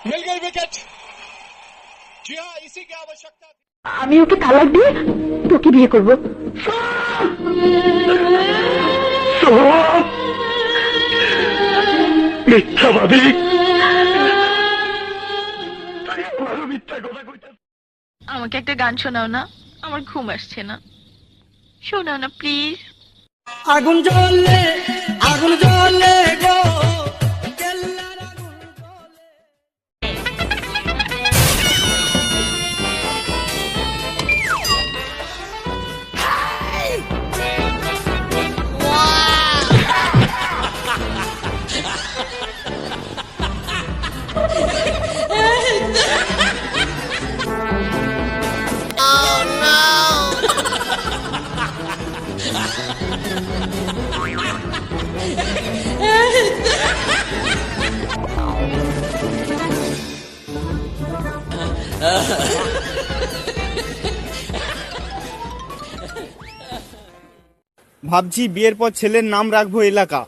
मिल गई विकेट। जी हाँ, इसी की आवश्यकता थी। আমি ওকে তালাক দিয়ে তোকে বিয়ে করব। মিথ্যাবাদী, আমাকে একটা গান শোনাও না, আমার ঘুম আসছে না। শোনাও না প্লিজ। আগুন জ্বলে গো, ভাবছি বিয়ের পর ছেলের নাম রাখবো এলাকা,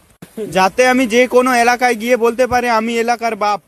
যাতে আমি যে কোনো এলাকায় গিয়ে বলতে পারে আমি এলাকার বাপ।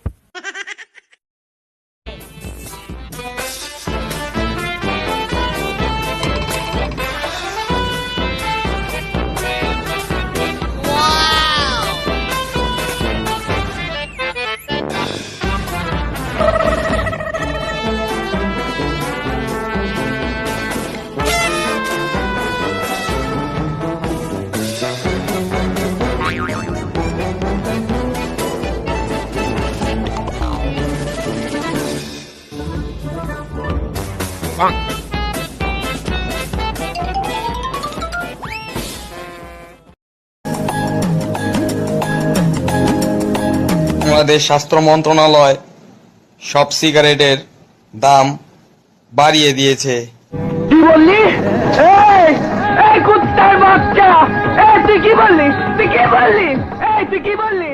বাংলাদেশ স্বাস্থ্য মন্ত্রণালয় সব সিগারেটের দাম বাড়িয়ে দিয়েছে। কি বললি? এই কুত্তার বাচ্চা, তুই কি বললি?